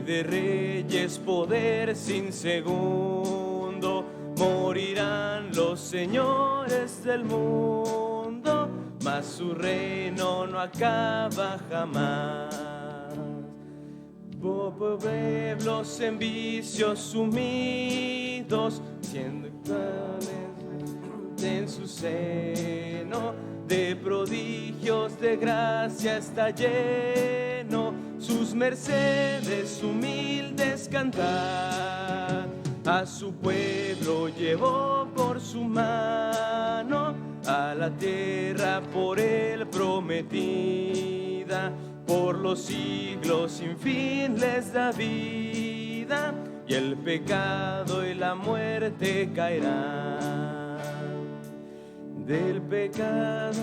de reyes, poder sin segundo. Morirán los señores del mundo, mas su reino no acaba jamás. Pueblos en vicios sumidos, siendo en su seno de prodigios, de gracia está lleno. Sus mercedes humildes cantar, a su pueblo llevó por su mano, a la tierra por él prometida. Por los siglos sin fin les da vida, y el pecado y la muerte caerán. Del pecado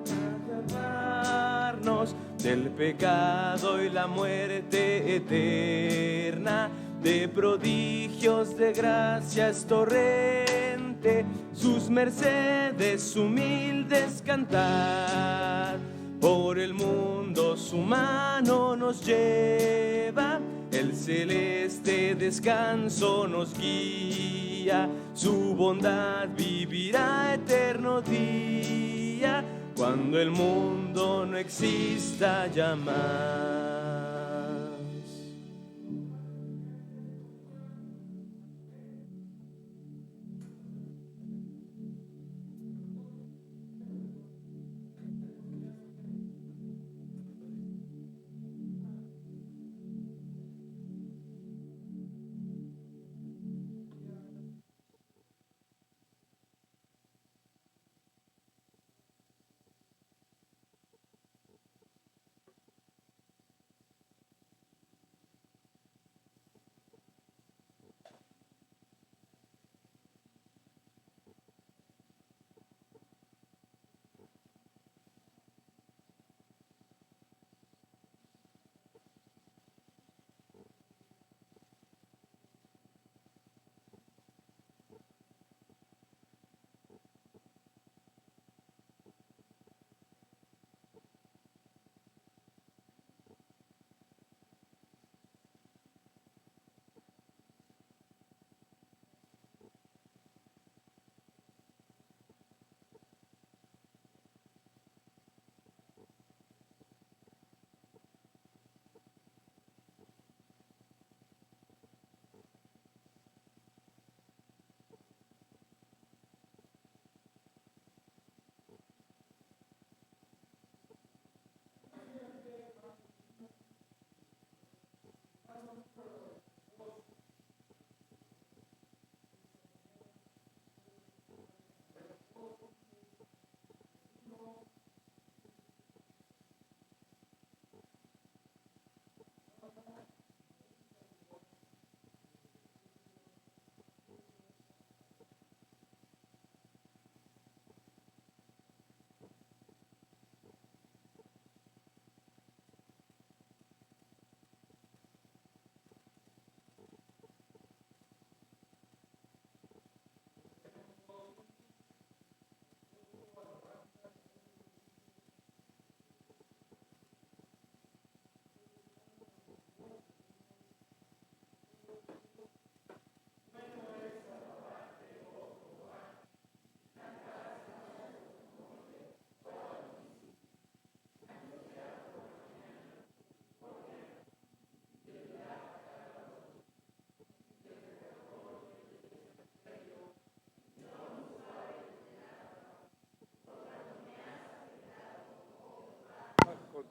a salvarnos, del pecado y la muerte eterna, de prodigios de gracia es torrente, sus mercedes humildes cantar. Por el mundo su mano nos lleva, el celeste descanso nos guía, su bondad vivirá eterno día, cuando el mundo no exista ya más.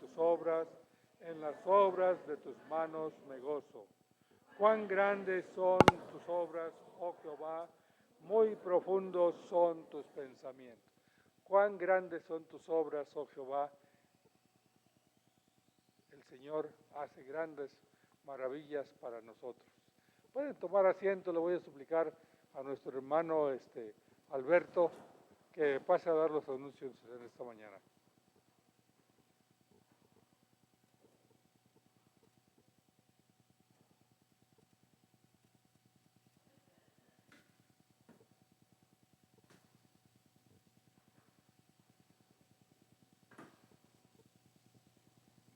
Tus obras, en las obras de tus manos me gozo. Cuán grandes son tus obras, oh Jehová, muy profundos son tus pensamientos. Cuán grandes son tus obras, oh Jehová. El Señor hace grandes maravillas para nosotros. Pueden tomar asiento, le voy a suplicar a nuestro hermano Alberto que pase a dar los anuncios en esta mañana.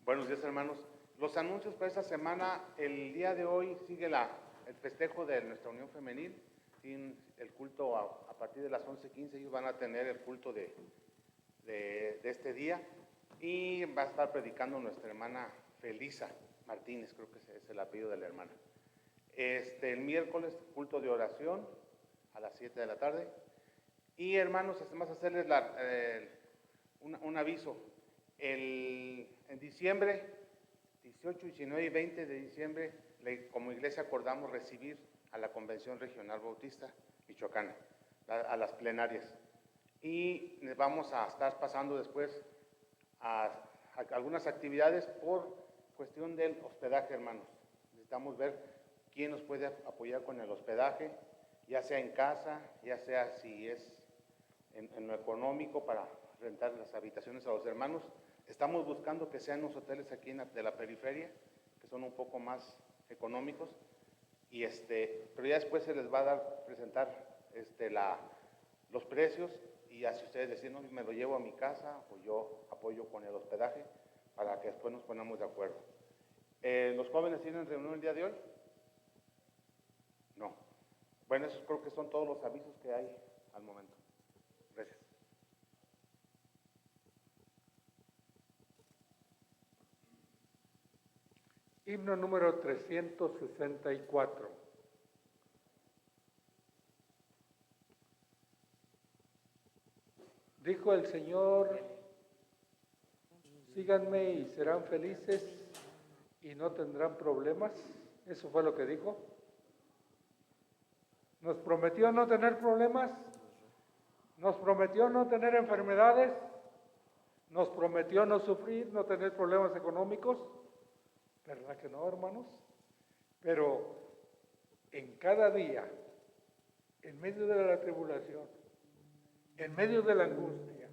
Buenos días, hermanos. Los anuncios para esta semana: el día de hoy sigue el festejo de nuestra unión femenil, sin el culto a partir de las 11:15, ellos van a tener el culto de este día, y va a estar predicando nuestra hermana Felisa Martínez, creo que es el apellido de la hermana. El miércoles, culto de oración a las 7 de la tarde. Y hermanos, además hacerles un aviso. En diciembre, 18, 19 y 20 de diciembre, como iglesia acordamos recibir a la Convención Regional Bautista Michoacana, a las plenarias. Y vamos a estar pasando después a algunas actividades por cuestión del hospedaje, hermanos. Necesitamos ver quién nos puede apoyar con el hospedaje, ya sea en casa, ya sea si es en lo económico para rentar las habitaciones a los hermanos. Estamos buscando que sean los hoteles aquí de la periferia, que son un poco más económicos, y pero ya después se les va a presentar los precios, y así ustedes deciden, no, me lo llevo a mi casa o yo apoyo con el hospedaje, para que después nos ponamos de acuerdo. ¿Los jóvenes tienen reunión el día de hoy? No. Bueno, esos creo que son todos los avisos que hay al momento. Gracias. Himno número 364. Dijo el Señor: síganme y serán felices y no tendrán problemas. Eso fue lo que dijo. Nos prometió no tener problemas, nos prometió no tener enfermedades, nos prometió no sufrir, no tener problemas económicos. ¿Verdad que no, hermanos? Pero en cada día, en medio de la tribulación, en medio de la angustia,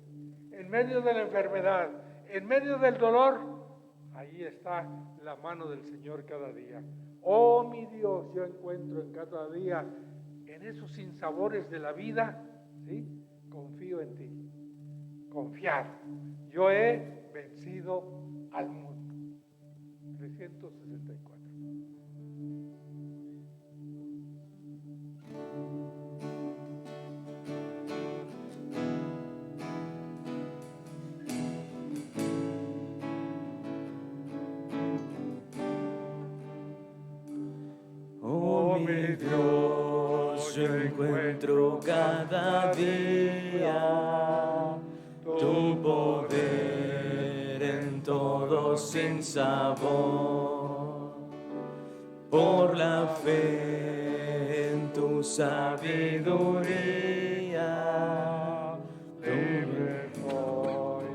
en medio de la enfermedad, en medio del dolor, ahí está la mano del Señor cada día. Oh, mi Dios, yo encuentro en cada día, en esos sinsabores de la vida, ¿sí? Confío en ti. Confiar. Yo he vencido al mundo. 364. Oh, mi Dios, yo encuentro cada día tu poder en todo sin sabor. Por la fe en tu sabiduría, libre soy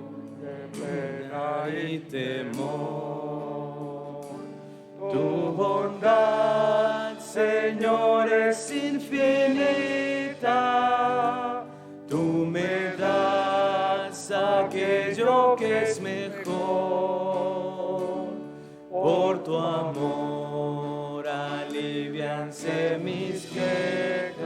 de pena y temor. Tu bondad, Señor, es infinita. Tú me das aquello que es mejor. Por tu amor alivianse mis quejas.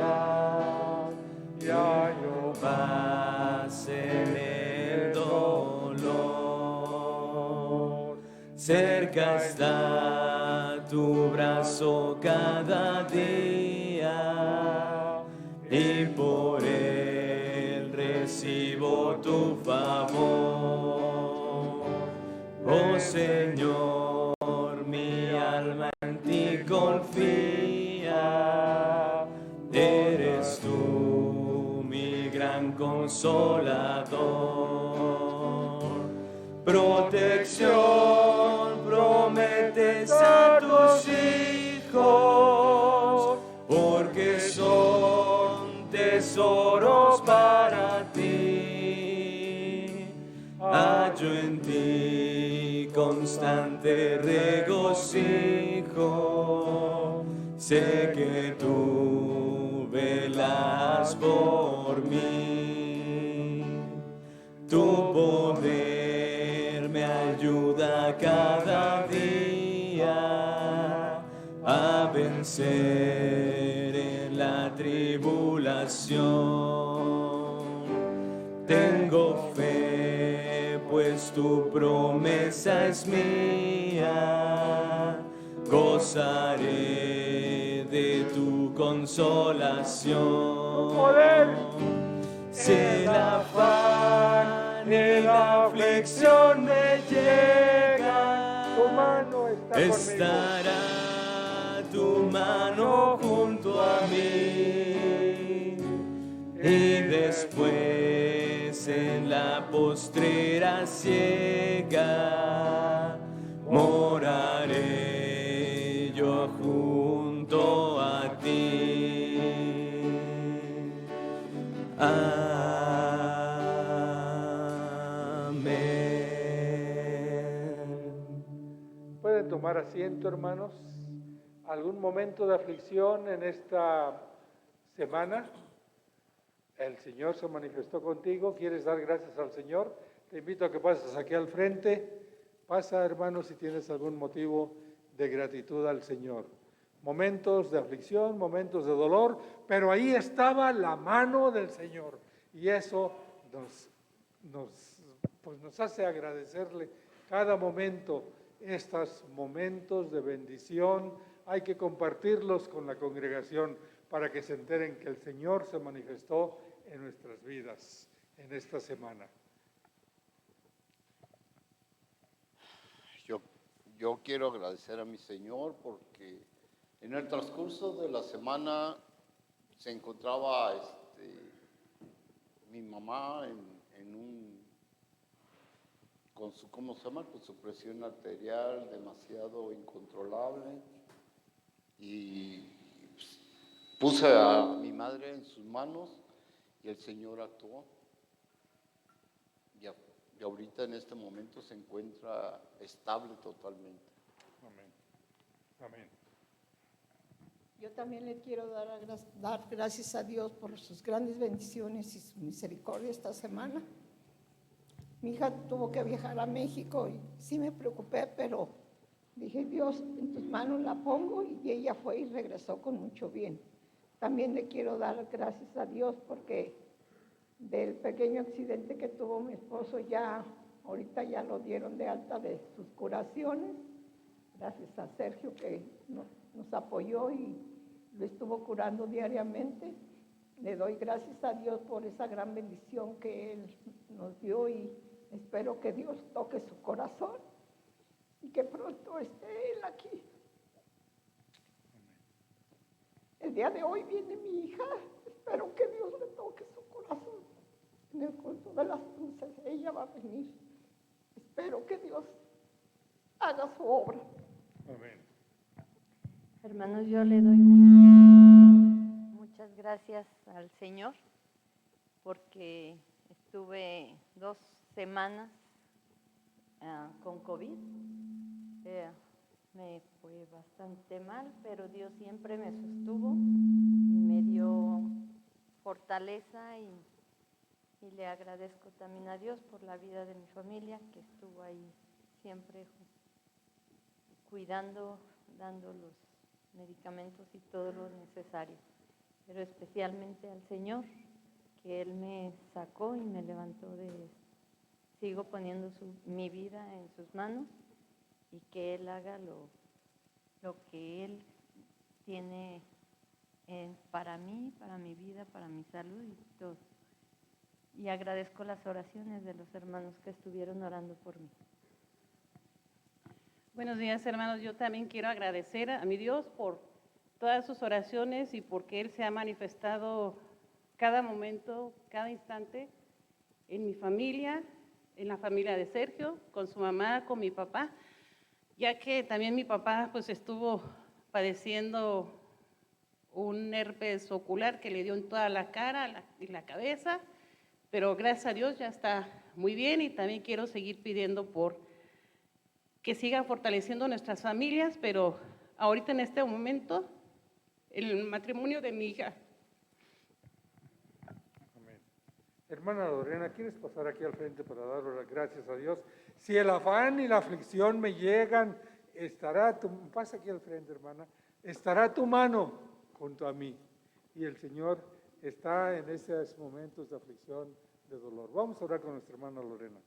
Ya yo paz en el dolor. Cerca está tu brazo cada día, y por él recibo tu favor. Oh Señor, mi alma en ti confía, eres tú mi gran consolador. Protección prometes a tus hijos, porque son tesoros para ti. Hallo en ti constante regocijo, sé que tú velas por mí. Tu poder me ayuda cada día a vencer en la tribulación. Tengo fe, pues tu promesa es mía, gozaré de tu consolación. Poder. Si el afán y la aflicción me llega, Tu mano está conmigo. estará tu mano junto a mí. Y después en la postrera ciega moraré yo junto a ti. Amén. Pueden tomar asiento, hermanos. ¿Algún momento de aflicción en esta semana? El Señor se manifestó contigo. ¿Quieres dar gracias al Señor? Te invito a que pases aquí al frente. Pasa, hermano, si tienes algún motivo de gratitud al Señor. Momentos de aflicción, momentos de dolor, pero ahí estaba la mano del Señor. Y eso nos hace agradecerle cada momento. Estos momentos de bendición hay que compartirlos con la congregación para que se enteren que el Señor se manifestó en nuestras vidas en esta semana. Yo quiero agradecer a mi Señor porque en el transcurso de la semana se encontraba mi mamá con su, ¿cómo se llama? Con su presión arterial demasiado incontrolable y pues, puse a mi madre en sus manos y el Señor actuó. Y ahorita en este momento se encuentra estable totalmente. Amén. Amén. Yo también le quiero dar gracias a Dios por sus grandes bendiciones y su misericordia esta semana. Mi hija tuvo que viajar a México y sí me preocupé, pero dije, Dios, en tus manos la pongo, y ella fue y regresó con mucho bien. También le quiero dar gracias a Dios porque del pequeño accidente que tuvo mi esposo, ahorita ya lo dieron de alta de sus curaciones, gracias a Sergio que nos apoyó y lo estuvo curando diariamente. Le doy gracias a Dios por esa gran bendición que Él nos dio y espero que Dios toque su corazón y que pronto esté Él aquí. El día de hoy viene mi hija, espero que Dios le toque su corazón. En el culto de las 11 ella va a venir. Espero que Dios haga su obra. Amén. Hermanos, yo le doy muchas gracias al Señor porque estuve 2 semanas con COVID. Me fue bastante mal, pero Dios siempre me sostuvo y me dio fortaleza y le agradezco también a Dios por la vida de mi familia que estuvo ahí siempre cuidando, dando los medicamentos y todo lo necesario, pero especialmente al Señor, que Él me sacó y me levantó sigo poniendo mi vida en sus manos y que Él haga lo que Él tiene para mí, para mi vida, para mi salud y todo. Y agradezco las oraciones de los hermanos que estuvieron orando por mí. Buenos días, hermanos. Yo también quiero agradecer a mi Dios por todas sus oraciones y porque Él se ha manifestado cada momento, cada instante en mi familia, en la familia de Sergio, con su mamá, con mi papá, ya que también mi papá pues estuvo padeciendo un herpes ocular que le dio en toda la cara y la cabeza, pero gracias a Dios ya está muy bien y también quiero seguir pidiendo por que sigan fortaleciendo nuestras familias, pero ahorita en este momento el matrimonio de mi hija. Amén. Hermana Lorena, ¿quieres pasar aquí al frente para dar las gracias a Dios? Si el afán y la aflicción me llegan, pasa aquí al frente, hermana, estará tu mano junto a mí. Y el Señor está en esos momentos de aflicción, de dolor. Vamos a orar con nuestra hermana Lorena.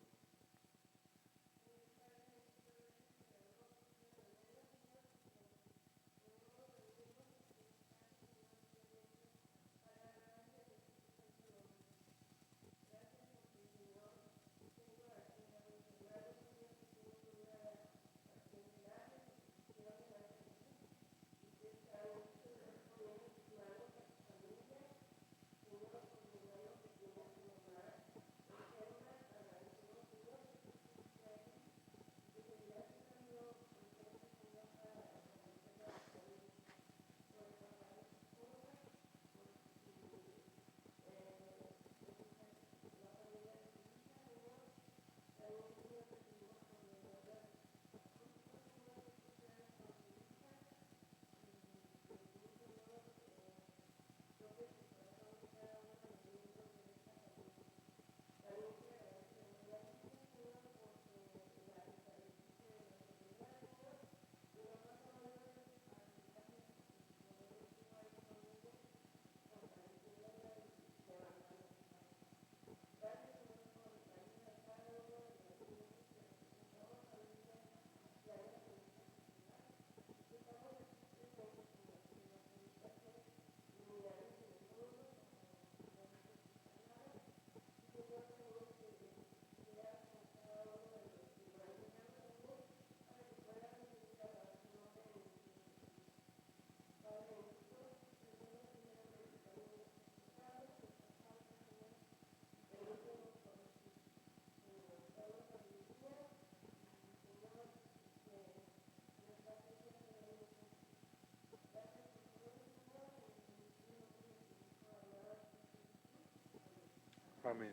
Amén.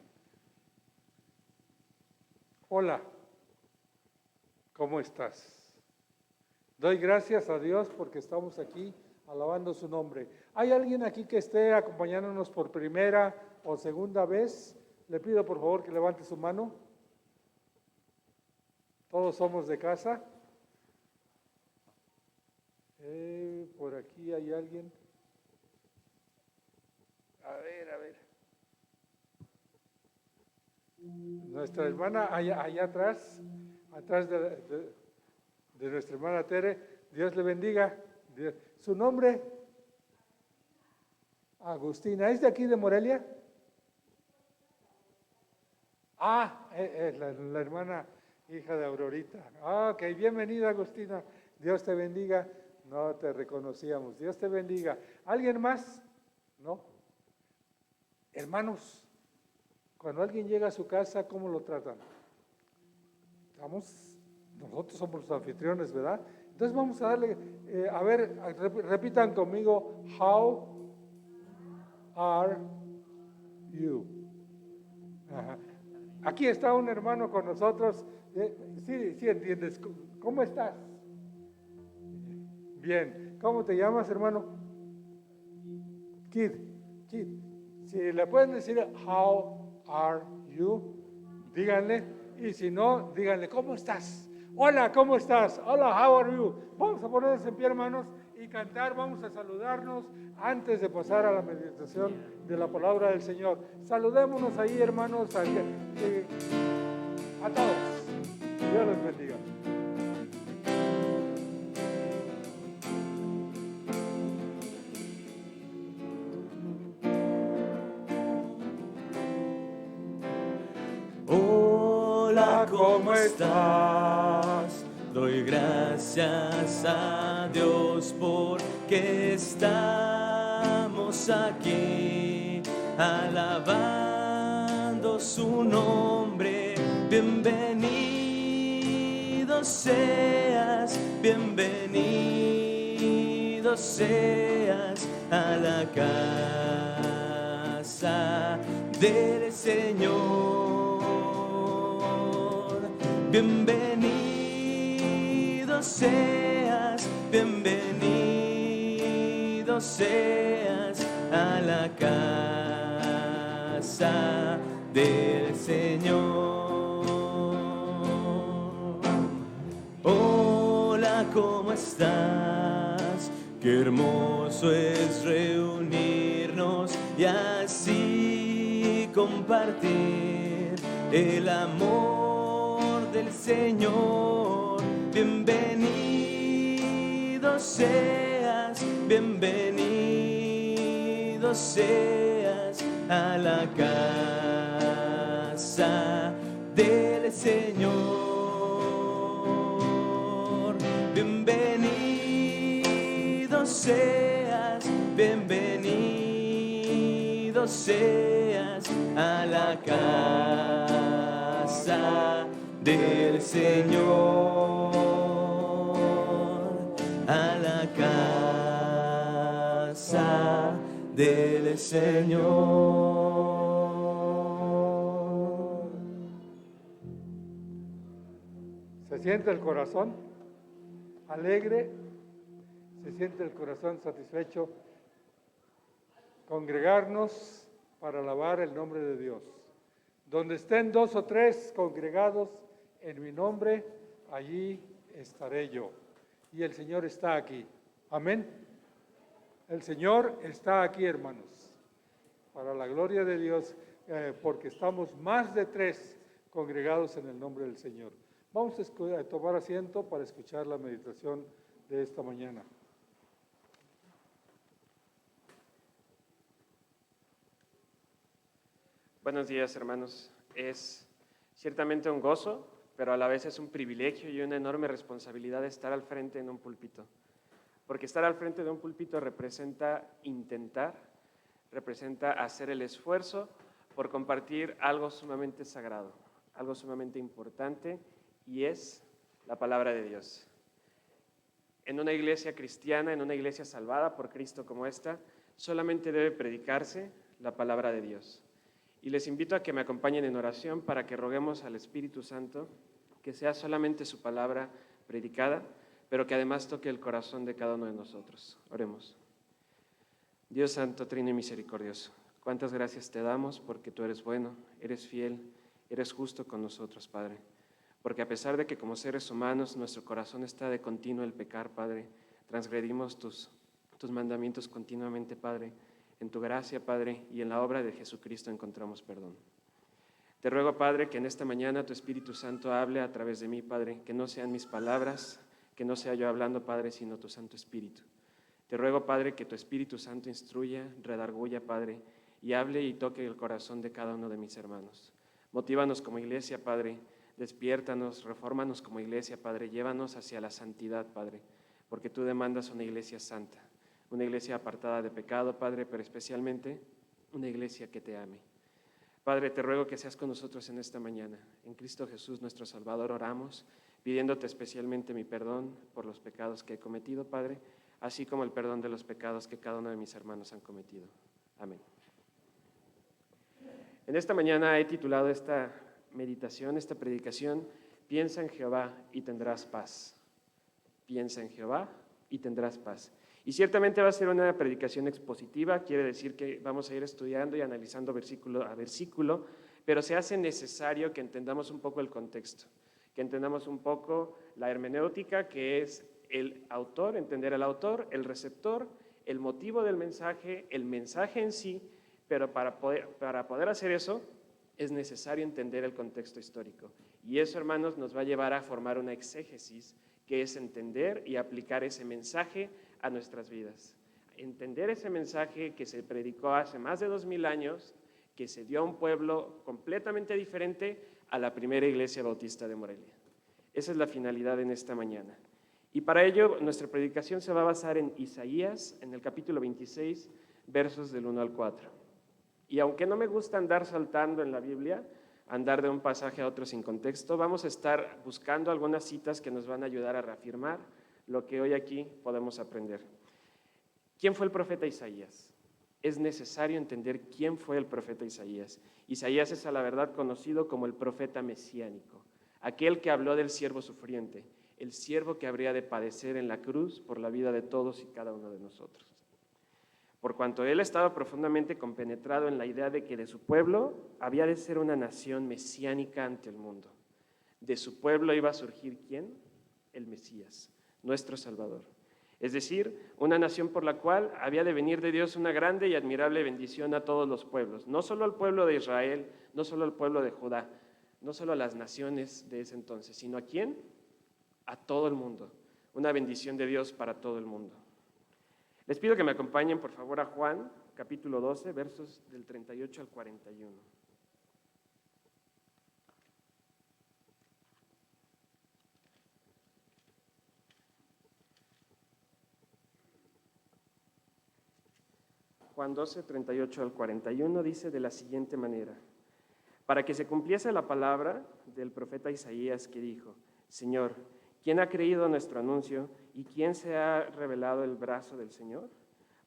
Hola, ¿cómo estás? Doy gracias a Dios porque estamos aquí alabando su nombre. ¿Hay alguien aquí que esté acompañándonos por primera o segunda vez? Le pido por favor que levante su mano. ¿Todos somos de casa? Por aquí hay alguien. A ver. Nuestra hermana allá atrás de nuestra hermana Tere, Dios le bendiga. ¿Su nombre? Agustina. ¿Es de aquí de Morelia? Es la hermana hija de Aurorita. Ok, bienvenida Agustina. Dios te bendiga. No te reconocíamos. Dios te bendiga. ¿Alguien más? ¿No? Hermanos, cuando alguien llega a su casa, ¿cómo lo tratan? Nosotros somos los anfitriones, ¿verdad? Entonces vamos a darle, repitan conmigo, how are you? Ajá. Aquí está un hermano con nosotros. Sí entiendes. ¿Cómo estás? Bien. ¿Cómo te llamas, hermano? Kid. Si le pueden decir how are you, díganle. Y si no, díganle, ¿cómo estás? Hola, ¿cómo estás? Hola, how are you? Vamos a ponernos en pie, hermanos, y cantar. Vamos a saludarnos antes de pasar a la meditación de la palabra del Señor. Saludémonos ahí, hermanos, a todos. Dios les bendiga. Hola, ¿cómo estás? Doy gracias a Dios porque estamos aquí alabando su nombre. Bienvenido seas a la casa del Señor. Bienvenido seas a la casa del Señor. Hola, ¿cómo estás? Qué hermoso es reunirnos y así compartir el amor del Señor. Bienvenido seas a la casa del Señor. Bienvenido seas a la casa del Señor, a la casa del Señor. ¿Se siente el corazón alegre? ¿Se siente el corazón satisfecho? Congregarnos para alabar el nombre de Dios. Donde estén 2 o 3 congregados en mi nombre, allí estaré yo. Y el Señor está aquí. Amén. El Señor está aquí, hermanos, para la gloria de Dios, porque estamos más de 3 congregados en el nombre del Señor. Vamos a tomar asiento para escuchar la meditación de esta mañana. Buenos días, hermanos. Es ciertamente un gozo, pero a la vez es un privilegio y una enorme responsabilidad estar al frente en un púlpito. Porque estar al frente de un púlpito representa hacer el esfuerzo por compartir algo sumamente sagrado, algo sumamente importante, y es la palabra de Dios. En una iglesia cristiana, en una iglesia salvada por Cristo como esta, solamente debe predicarse la palabra de Dios. Y les invito a que me acompañen en oración para que roguemos al Espíritu Santo que sea solamente su palabra predicada, pero que además toque el corazón de cada uno de nosotros. Oremos. Dios Santo, Trino y Misericordioso, cuántas gracias te damos porque tú eres bueno, eres fiel, eres justo con nosotros, Padre. Porque a pesar de que como seres humanos nuestro corazón está de continuo el pecar, Padre, transgredimos tus mandamientos continuamente, Padre. En tu gracia, Padre, y en la obra de Jesucristo encontramos perdón. Te ruego, Padre, que en esta mañana tu Espíritu Santo hable a través de mí, Padre, que no sean mis palabras, que no sea yo hablando, Padre, sino tu Santo Espíritu. Te ruego, Padre, que tu Espíritu Santo instruya, redarguya, Padre, y hable y toque el corazón de cada uno de mis hermanos. Motívanos como iglesia, Padre, despiértanos, refórmanos como iglesia, Padre, llévanos hacia la santidad, Padre, porque tú demandas una iglesia santa, una iglesia apartada de pecado, Padre, pero especialmente una iglesia que te ame. Padre, te ruego que seas con nosotros en esta mañana. En Cristo Jesús, nuestro Salvador, oramos, pidiéndote especialmente mi perdón por los pecados que he cometido, Padre, así como el perdón de los pecados que cada uno de mis hermanos han cometido. Amén. En esta mañana he titulado esta meditación, esta predicación, Piensa en Jehová y tendrás paz. Piensa en Jehová y tendrás paz. Y ciertamente va a ser una predicación expositiva, quiere decir que vamos a ir estudiando y analizando versículo a versículo, pero se hace necesario que entendamos un poco el contexto, que entendamos un poco la hermenéutica, que es el autor, entender al autor, el receptor, el motivo del mensaje, el mensaje en sí, pero para poder hacer eso es necesario entender el contexto histórico. Y eso, hermanos, nos va a llevar a formar una exégesis, que es entender y aplicar ese mensaje a nuestras vidas. Entender ese mensaje que se predicó hace más de 2000 años, que se dio a un pueblo completamente diferente a la primera iglesia bautista de Morelia. Esa es la finalidad en esta mañana. Y para ello, nuestra predicación se va a basar en Isaías, en el capítulo 26, versos del 1 al 4. Y aunque no me gusta andar saltando en la Biblia, andar de un pasaje a otro sin contexto, vamos a estar buscando algunas citas que nos van a ayudar a reafirmar lo que hoy aquí podemos aprender. ¿Quién fue el profeta Isaías? Es necesario entender quién fue el profeta Isaías. Isaías es a la verdad conocido como el profeta mesiánico, aquel que habló del siervo sufriente, el siervo que habría de padecer en la cruz por la vida de todos y cada uno de nosotros. Por cuanto él estaba profundamente compenetrado en la idea de que de su pueblo había de ser una nación mesiánica ante el mundo. De su pueblo iba a surgir ¿quién? El Mesías, nuestro Salvador. Es decir, una nación por la cual había de venir de Dios una grande y admirable bendición a todos los pueblos, no solo al pueblo de Israel, no solo al pueblo de Judá, no solo a las naciones de ese entonces, sino ¿a quién? A todo el mundo, una bendición de Dios para todo el mundo. Les pido que me acompañen, por favor, a Juan, capítulo 12, versos del 38 al 41. Juan 12, 38 al 41 dice de la siguiente manera: para que se cumpliese la palabra del profeta Isaías que dijo: Señor, ¿quién ha creído nuestro anuncio y quién se ha revelado el brazo del Señor?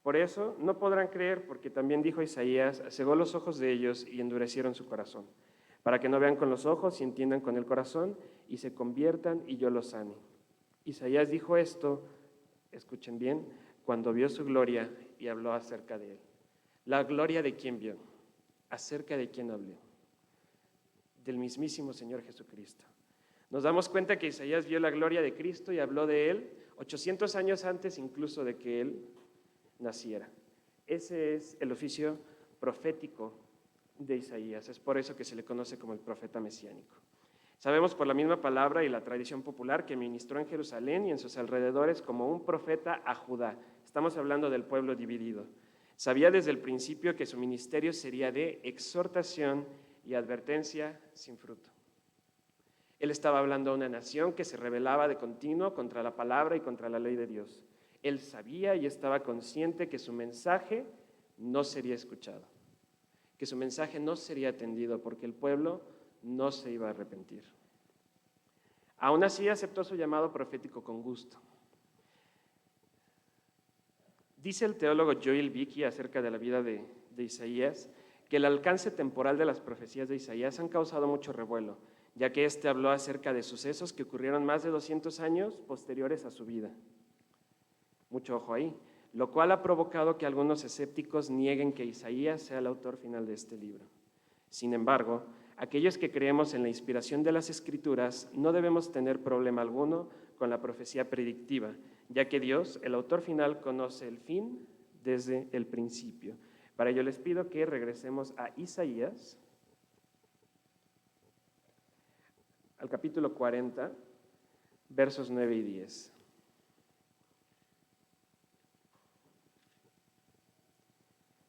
Por eso no podrán creer, porque también dijo Isaías: cegó los ojos de ellos y endurecieron su corazón, para que no vean con los ojos y entiendan con el corazón y se conviertan y yo los sane. Isaías dijo esto, escuchen bien, cuando vio su gloria y habló acerca de él. ¿La gloria de quién vio? ¿Acerca de quién habló? Del mismísimo Señor Jesucristo. Nos damos cuenta que Isaías vio la gloria de Cristo y habló de él 800 años antes incluso de que él naciera. Ese es el oficio profético de Isaías. Es por eso que se le conoce como el profeta mesiánico. Sabemos por la misma palabra y la tradición popular que ministró en Jerusalén y en sus alrededores como un profeta a Judá. Estamos hablando del pueblo dividido. Sabía desde el principio que su ministerio sería de exhortación y advertencia sin fruto. Él estaba hablando a una nación que se rebelaba de continuo contra la palabra y contra la ley de Dios. Él sabía y estaba consciente que su mensaje no sería escuchado, que su mensaje no sería atendido porque el pueblo no se iba a arrepentir. Aún así aceptó su llamado profético con gusto. Dice el teólogo Joel Beeke acerca de la vida de Isaías que el alcance temporal de las profecías de Isaías han causado mucho revuelo, ya que éste habló acerca de sucesos que ocurrieron más de 200 años posteriores a su vida. Mucho ojo ahí, lo cual ha provocado que algunos escépticos nieguen que Isaías sea el autor final de este libro. Sin embargo, aquellos que creemos en la inspiración de las Escrituras no debemos tener problema alguno con la profecía predictiva, ya que Dios, el autor final, conoce el fin desde el principio. Para ello les pido que regresemos a Isaías, al capítulo 40, versos 9 y 10.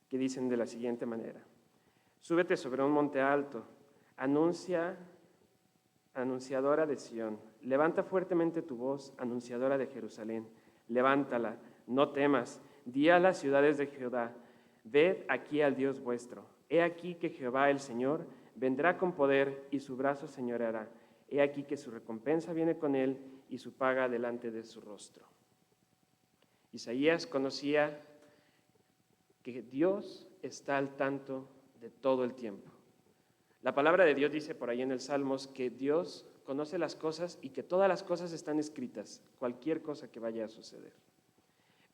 Que dicen de la siguiente manera: súbete sobre un monte alto, anunciadora de Sión, levanta fuertemente tu voz, anunciadora de Jerusalén, levántala, no temas, di a las ciudades de Judá, ved aquí al Dios vuestro, he aquí que Jehová el Señor vendrá con poder y su brazo señoreará, he aquí que su recompensa viene con él y su paga delante de su rostro. Isaías conocía que Dios está al tanto de todo el tiempo. La palabra de Dios dice por ahí en el Salmos que Dios conoce las cosas y que todas las cosas están escritas, cualquier cosa que vaya a suceder.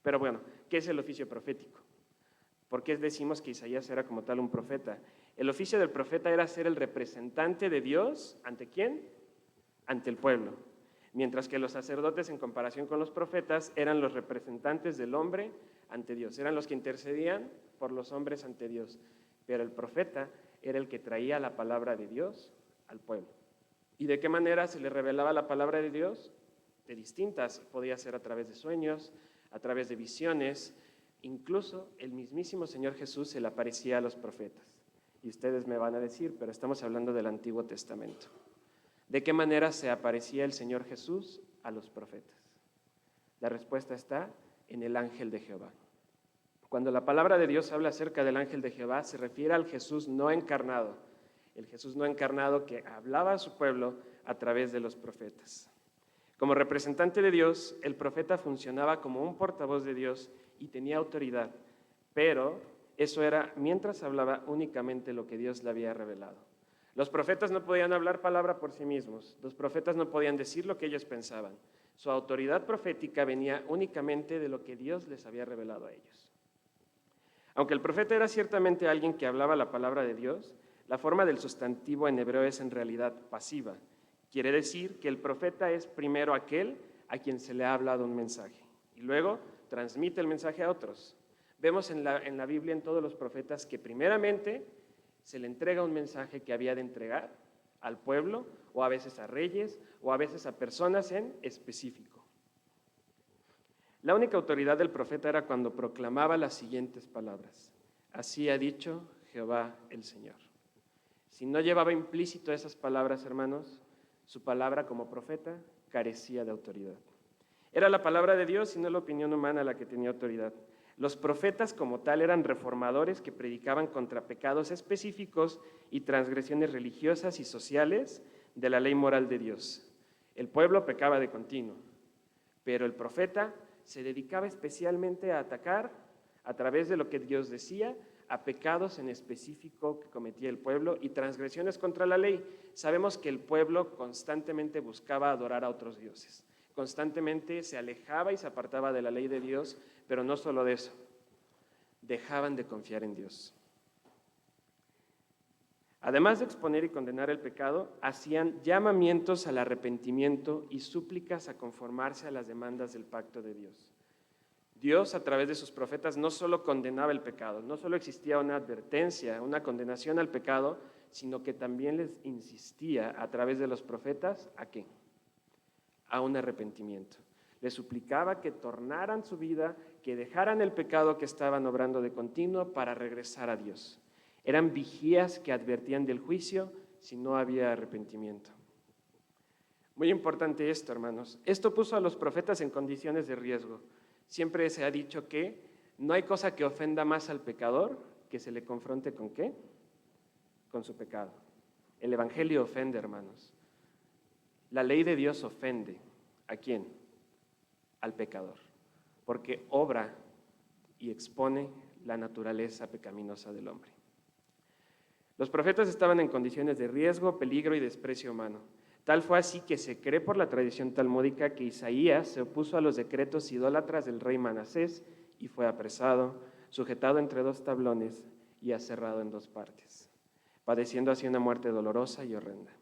Pero bueno, ¿qué es el oficio profético? ¿Por qué decimos que Isaías era como tal un profeta? El oficio del profeta era ser el representante de Dios, ¿ante quién? Ante el pueblo. Mientras que los sacerdotes, en comparación con los profetas, eran los representantes del hombre ante Dios. Eran los que intercedían por los hombres ante Dios. Pero el profeta era el que traía la palabra de Dios al pueblo. ¿Y de qué manera se le revelaba la palabra de Dios? De distintas. Podía ser a través de sueños, a través de visiones. Incluso el mismísimo Señor Jesús se le aparecía a los profetas. Y ustedes me van a decir, pero estamos hablando del Antiguo Testamento. ¿De qué manera se aparecía el Señor Jesús a los profetas? La respuesta está en el ángel de Jehová. Cuando la palabra de Dios habla acerca del ángel de Jehová, se refiere al Jesús no encarnado, el Jesús no encarnado que hablaba a su pueblo a través de los profetas. Como representante de Dios, el profeta funcionaba como un portavoz de Dios y tenía autoridad, pero eso era mientras hablaba únicamente lo que Dios le había revelado. Los profetas no podían hablar palabra por sí mismos, los profetas no podían decir lo que ellos pensaban. Su autoridad profética venía únicamente de lo que Dios les había revelado a ellos. Aunque el profeta era ciertamente alguien que hablaba la palabra de Dios, la forma del sustantivo en hebreo es en realidad pasiva. Quiere decir que el profeta es primero aquel a quien se le ha hablado un mensaje y luego transmite el mensaje a otros. Vemos en la Biblia, en todos los profetas, que primeramente se le entrega un mensaje que había de entregar al pueblo, o a veces a reyes, o a veces a personas en específico. La única autoridad del profeta era cuando proclamaba las siguientes palabras: así ha dicho Jehová el Señor. Si no llevaba implícito esas palabras, hermanos, su palabra como profeta carecía de autoridad. Era la palabra de Dios y no la opinión humana la que tenía autoridad. Los profetas como tal eran reformadores que predicaban contra pecados específicos y transgresiones religiosas y sociales de la ley moral de Dios. El pueblo pecaba de continuo, pero el profeta se dedicaba especialmente a atacar, a través de lo que Dios decía, a pecados en específico que cometía el pueblo y transgresiones contra la ley. Sabemos que el pueblo constantemente buscaba adorar a otros dioses. Constantemente se alejaba y se apartaba de la ley de Dios, pero no solo de eso, dejaban de confiar en Dios. Además de exponer y condenar el pecado, hacían llamamientos al arrepentimiento y súplicas a conformarse a las demandas del pacto de Dios. Dios, a través de sus profetas, no solo condenaba el pecado, no solo existía una advertencia, una condenación al pecado, sino que también les insistía a través de los profetas, ¿a qué? A un arrepentimiento. Les suplicaba que tornaran su vida, que dejaran el pecado que estaban obrando de continuo para regresar a Dios. Eran vigías que advertían del juicio si no había arrepentimiento. Muy importante esto, hermanos. Esto puso a los profetas en condiciones de riesgo. Siempre se ha dicho que no hay cosa que ofenda más al pecador que se le confronte ¿con qué? Con su pecado. El Evangelio ofende, hermanos. La ley de Dios ofende. ¿A quién? Al pecador. Porque obra y expone la naturaleza pecaminosa del hombre. Los profetas estaban en condiciones de riesgo, peligro y desprecio humano. Tal fue así que se cree por la tradición talmúdica que Isaías se opuso a los decretos idólatras del rey Manasés y fue apresado, sujetado entre 2 tablones y aserrado en 2 partes, padeciendo así una muerte dolorosa y horrenda.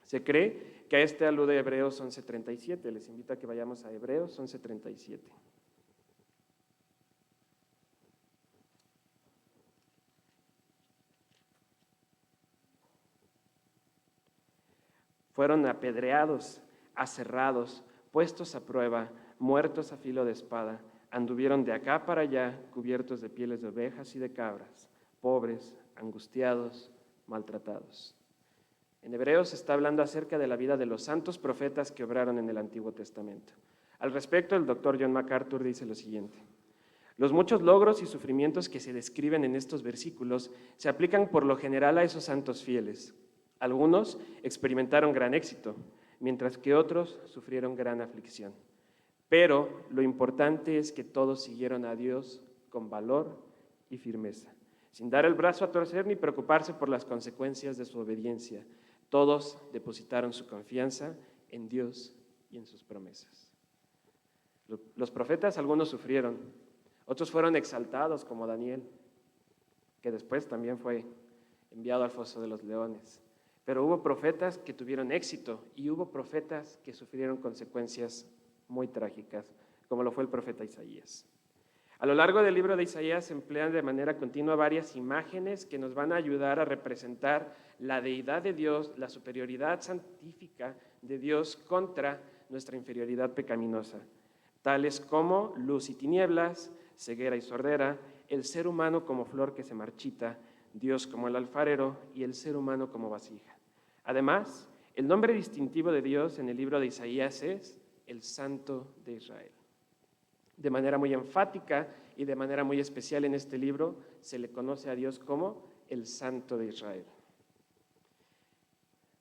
Se cree que a este alude Hebreos 11:37. Les invito a que vayamos a Hebreos 11:37. Fueron apedreados, aserrados, puestos a prueba, muertos a filo de espada. Anduvieron de acá para allá, cubiertos de pieles de ovejas y de cabras, pobres, angustiados, maltratados. En Hebreos está hablando acerca de la vida de los santos profetas que obraron en el Antiguo Testamento. Al respecto, el doctor John MacArthur dice lo siguiente: los muchos logros y sufrimientos que se describen en estos versículos se aplican por lo general a esos santos fieles. Algunos experimentaron gran éxito, mientras que otros sufrieron gran aflicción. Pero lo importante es que todos siguieron a Dios con valor y firmeza, sin dar el brazo a torcer ni preocuparse por las consecuencias de su obediencia. Todos depositaron su confianza en Dios y en sus promesas. Los profetas, algunos sufrieron, otros fueron exaltados, como Daniel, que después también fue enviado al foso de los leones. Pero hubo profetas que tuvieron éxito y hubo profetas que sufrieron consecuencias muy trágicas, como lo fue el profeta Isaías. A lo largo del libro de Isaías se emplean de manera continua varias imágenes que nos van a ayudar a representar la deidad de Dios, la superioridad santífica de Dios contra nuestra inferioridad pecaminosa, tales como luz y tinieblas, ceguera y sordera, el ser humano como flor que se marchita, Dios como el alfarero y el ser humano como vasija. Además, el nombre distintivo de Dios en el libro de Isaías es el Santo de Israel. De manera muy enfática y de manera muy especial en este libro se le conoce a Dios como el Santo de Israel.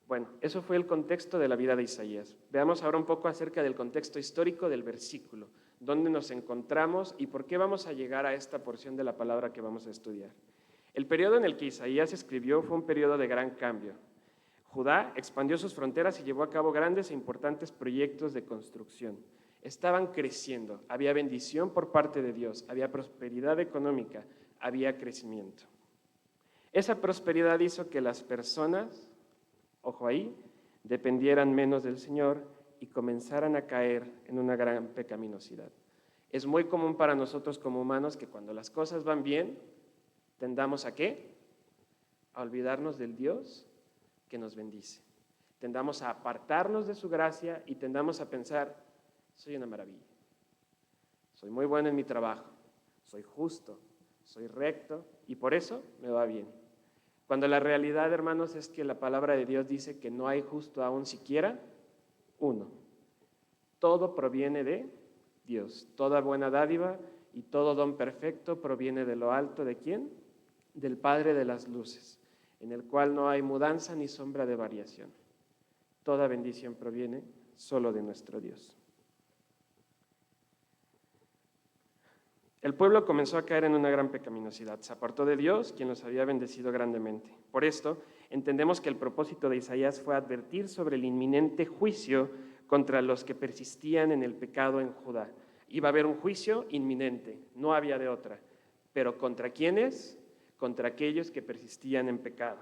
Bueno, eso fue el contexto de la vida de Isaías. Veamos ahora un poco acerca del contexto histórico del versículo, dónde nos encontramos y por qué vamos a llegar a esta porción de la palabra que vamos a estudiar. El periodo en el que Isaías escribió fue un periodo de gran cambio. Judá expandió sus fronteras y llevó a cabo grandes e importantes proyectos de construcción. Estaban creciendo, había bendición por parte de Dios, había prosperidad económica, había crecimiento. Esa prosperidad hizo que las personas, ojo ahí, dependieran menos del Señor y comenzaran a caer en una gran pecaminosidad. Es muy común para nosotros como humanos que cuando las cosas van bien, tendamos ¿a qué? A olvidarnos del Dios que nos bendice. Tendamos a apartarnos de su gracia y tendamos a pensar, soy una maravilla, soy muy bueno en mi trabajo, soy justo, soy recto y por eso me va bien. Cuando la realidad, hermanos, es que la palabra de Dios dice que no hay justo aún siquiera uno. Todo proviene de Dios, toda buena dádiva y todo don perfecto proviene de lo alto. ¿De quién? Del Padre de las luces, en el cual no hay mudanza ni sombra de variación. Toda bendición proviene solo de nuestro Dios. El pueblo comenzó a caer en una gran pecaminosidad. Se apartó de Dios, quien los había bendecido grandemente. Por esto, entendemos que el propósito de Isaías fue advertir sobre el inminente juicio contra los que persistían en el pecado en Judá. Iba a haber un juicio inminente, no había de otra. ¿Pero contra quiénes? Contra aquellos que persistían en pecado.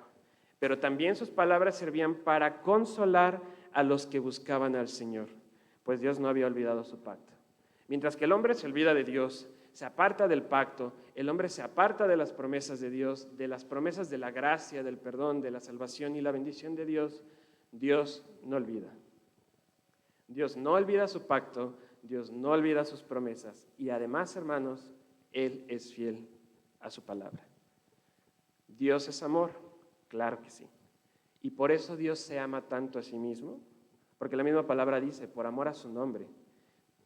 Pero también sus palabras servían para consolar a los que buscaban al Señor, pues Dios no había olvidado su pacto. Mientras que el hombre se olvida de Dios, se aparta del pacto, el hombre se aparta de las promesas de Dios, de las promesas de la gracia, del perdón, de la salvación y la bendición de Dios, Dios no olvida. Dios no olvida su pacto, Dios no olvida sus promesas y además, hermanos, Él es fiel a su palabra. ¿Dios es amor? Claro que sí. Y por eso Dios se ama tanto a sí mismo, porque la misma palabra dice, por amor a su nombre,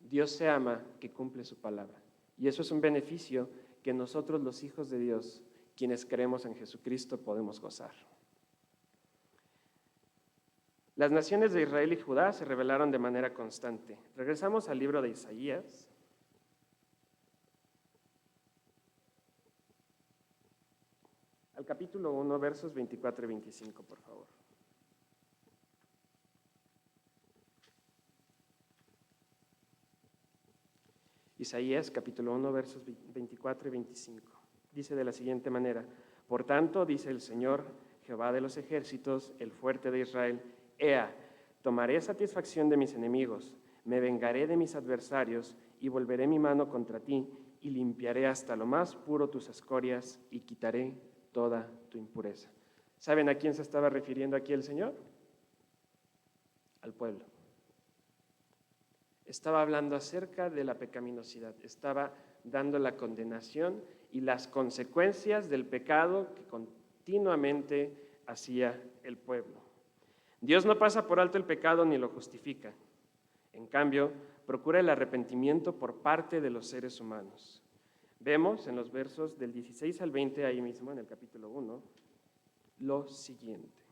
Dios se ama que cumple su palabra. Y eso es un beneficio que nosotros los hijos de Dios, quienes creemos en Jesucristo, podemos gozar. Las naciones de Israel y Judá se rebelaron de manera constante. Regresamos al libro de Isaías. al capítulo 1, versos 24 y 25, por favor. Isaías, capítulo 1, versos 24 y 25. Dice de la siguiente manera: por tanto, dice el Señor, Jehová de los ejércitos, el fuerte de Israel, Ea, tomaré satisfacción de mis enemigos, me vengaré de mis adversarios y volveré mi mano contra ti y limpiaré hasta lo más puro tus escorias y quitaré toda tu impureza. ¿Saben a quién se estaba refiriendo aquí el Señor? Al pueblo. Estaba hablando acerca de la pecaminosidad, estaba dando la condenación y las consecuencias del pecado que continuamente hacía el pueblo. Dios no pasa por alto el pecado ni lo justifica. En cambio, procura el arrepentimiento por parte de los seres humanos. Vemos en los versos del 16 al 20, ahí mismo en el capítulo 1, lo siguiente: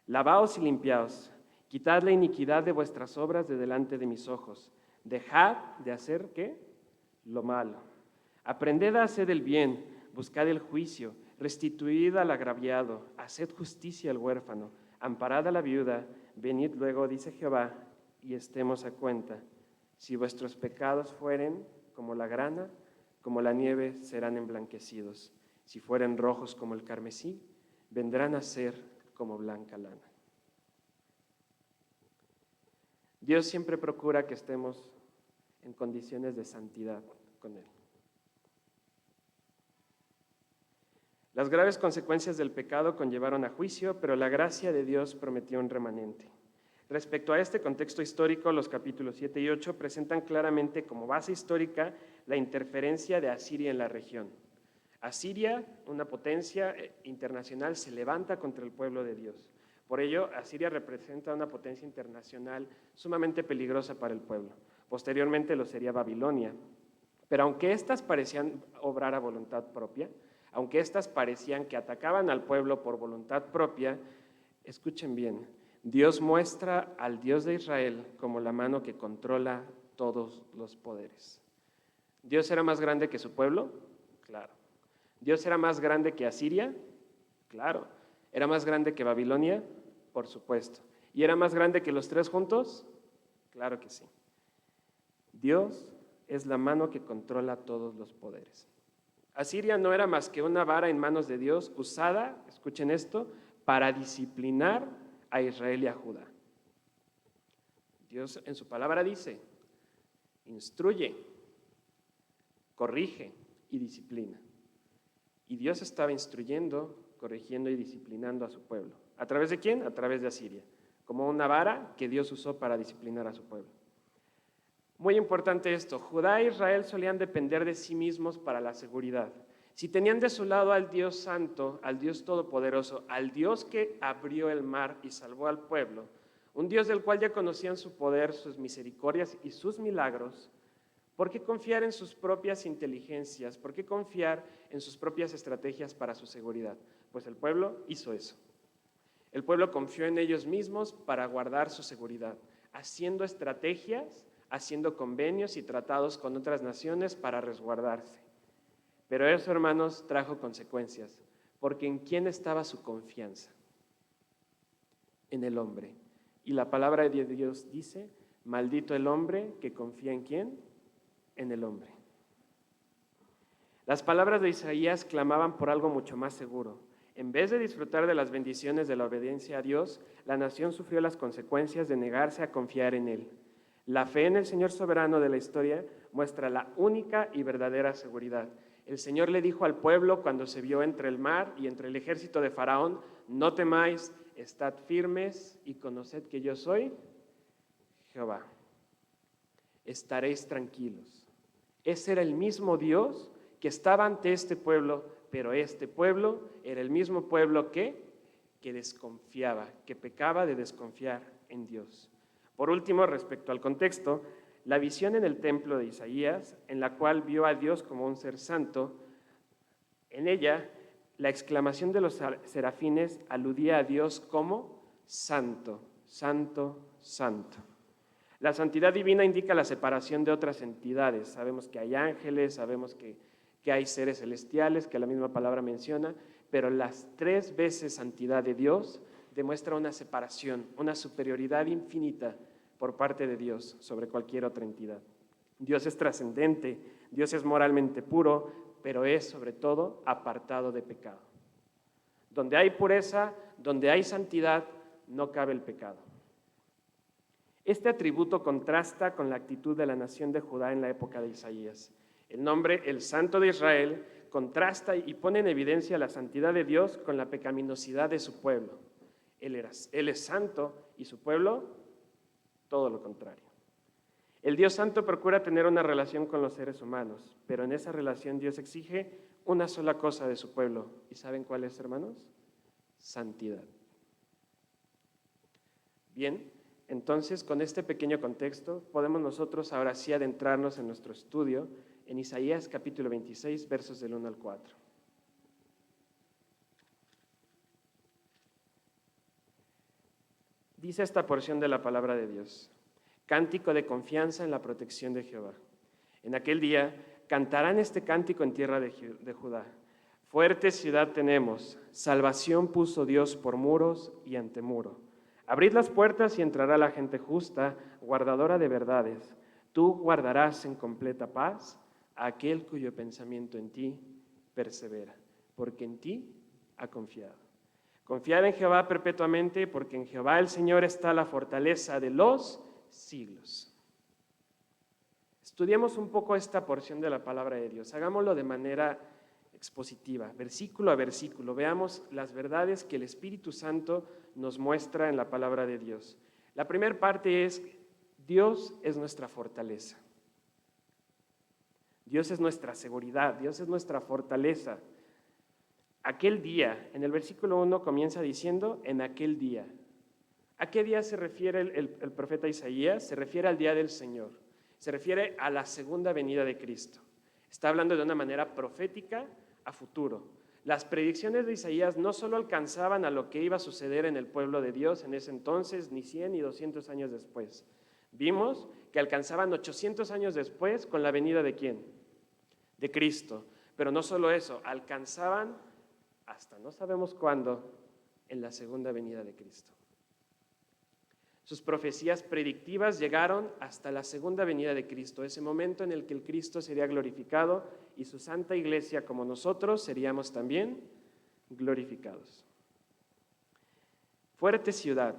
lavaos y limpiaos, quitad la iniquidad de vuestras obras de delante de mis ojos. Dejad de hacer, ¿qué? Lo malo. Aprended a hacer el bien, buscad el juicio, restituid al agraviado, haced justicia al huérfano, amparad a la viuda, venid luego, dice Jehová, y estemos a cuenta. Si vuestros pecados fueren como la grana, como la nieve serán emblanquecidos. Si fueren rojos como el carmesí, vendrán a ser como blanca lana. Dios siempre procura que estemos en condiciones de santidad con Él. Las graves consecuencias del pecado conllevaron a juicio, pero la gracia de Dios prometió un remanente. Respecto a este contexto histórico, los capítulos 7 y 8 presentan claramente como base histórica la interferencia de Asiria en la región. Asiria, una potencia internacional, se levanta contra el pueblo de Dios. Por ello, Asiria representa una potencia internacional sumamente peligrosa para el pueblo. Posteriormente lo sería Babilonia. Pero aunque éstas parecían obrar a voluntad propia, aunque éstas parecían que atacaban al pueblo por voluntad propia, escuchen bien, Dios muestra al Dios de Israel como la mano que controla todos los poderes. ¿Dios era más grande que su pueblo? Claro. ¿Dios era más grande que Asiria? Claro. ¿Era más grande que Babilonia? Por supuesto. ¿Y era más grande que los tres juntos? Claro que sí. Dios es la mano que controla todos los poderes. Asiria no era más que una vara en manos de Dios usada, escuchen esto, para disciplinar a Israel y a Judá. Dios en su palabra dice, instruye, corrige y disciplina. Y Dios estaba instruyendo, corrigiendo y disciplinando a su pueblo. ¿A través de quién? A través de Asiria, como una vara que Dios usó para disciplinar a su pueblo. Muy importante esto, Judá e Israel solían depender de sí mismos para la seguridad. Si tenían de su lado al Dios santo, al Dios todopoderoso, al Dios que abrió el mar y salvó al pueblo, un Dios del cual ya conocían su poder, sus misericordias y sus milagros, ¿por qué confiar en sus propias inteligencias? ¿Por qué confiar en sus propias estrategias para su seguridad? Pues el pueblo hizo eso. El pueblo confió en ellos mismos para guardar su seguridad, haciendo estrategias, haciendo convenios y tratados con otras naciones para resguardarse. Pero eso, hermanos, trajo consecuencias, porque ¿en quién estaba su confianza? En el hombre. Y la palabra de Dios dice, maldito el hombre que confía ¿en quién? En el hombre. Las palabras de Isaías clamaban por algo mucho más seguro. En vez de disfrutar de las bendiciones de la obediencia a Dios, la nación sufrió las consecuencias de negarse a confiar en Él. La fe en el Señor soberano de la historia muestra la única y verdadera seguridad. El Señor le dijo al pueblo cuando se vio entre el mar y entre el ejército de Faraón, no temáis, estad firmes y conoced que yo soy Jehová. Estaréis tranquilos. Ese era el mismo Dios que estaba ante este pueblo, pero este pueblo era el mismo pueblo que desconfiaba, que pecaba de desconfiar en Dios. Por último, respecto al contexto, la visión en el templo de Isaías, en la cual vio a Dios como un ser santo, en ella la exclamación de los serafines aludía a Dios como santo, santo, santo. La santidad divina indica la separación de otras entidades. Sabemos que hay ángeles, sabemos que hay seres celestiales, que la misma palabra menciona, pero las 3 veces santidad de Dios demuestra una separación, una superioridad infinita por parte de Dios sobre cualquier otra entidad. Dios es trascendente, Dios es moralmente puro, pero es sobre todo apartado de pecado. Donde hay pureza, donde hay santidad, no cabe el pecado. Este atributo contrasta con la actitud de la nación de Judá en la época de Isaías. El nombre, el Santo de Israel, contrasta y pone en evidencia la santidad de Dios con la pecaminosidad de su pueblo. Él es santo y su pueblo, todo lo contrario. El Dios Santo procura tener una relación con los seres humanos, pero en esa relación Dios exige una sola cosa de su pueblo. ¿Y saben cuál es, hermanos? Santidad. Bien, entonces con este pequeño contexto podemos nosotros ahora sí adentrarnos en nuestro estudio en Isaías capítulo 26, versos del 1 al 4. Dice esta porción de la palabra de Dios: cántico de confianza en la protección de Jehová. En aquel día cantarán este cántico en tierra de Judá. Fuerte ciudad tenemos, salvación puso Dios por muros y antemuro. Abrid las puertas y entrará la gente justa, guardadora de verdades. Tú guardarás en completa paz a aquel cuyo pensamiento en ti persevera, porque en ti ha confiado. Confiad en Jehová perpetuamente, porque en Jehová el Señor está la fortaleza de los siglos. Estudiemos un poco esta porción de la palabra de Dios. Hagámoslo de manera expositiva, versículo a versículo. Veamos las verdades que el Espíritu Santo nos muestra en la palabra de Dios. La primera parte es: Dios es nuestra fortaleza. Dios es nuestra seguridad, Dios es nuestra fortaleza. Aquel día, en el versículo 1 comienza diciendo: en aquel día. ¿A qué día se refiere el profeta Isaías? Se refiere al día del Señor. Se refiere a la segunda venida de Cristo. Está hablando de una manera profética a futuro. Las predicciones de Isaías no solo alcanzaban a lo que iba a suceder en el pueblo de Dios en ese entonces, ni 100 ni 200 años después. Vimos que alcanzaban 800 años después con la venida ¿de quién? De Cristo. Pero no solo eso, alcanzaban hasta no sabemos cuándo en la segunda venida de Cristo. Sus profecías predictivas llegaron hasta la segunda venida de Cristo, ese momento en el que el Cristo sería glorificado y su santa iglesia, como nosotros, seríamos también glorificados. Fuerte ciudad.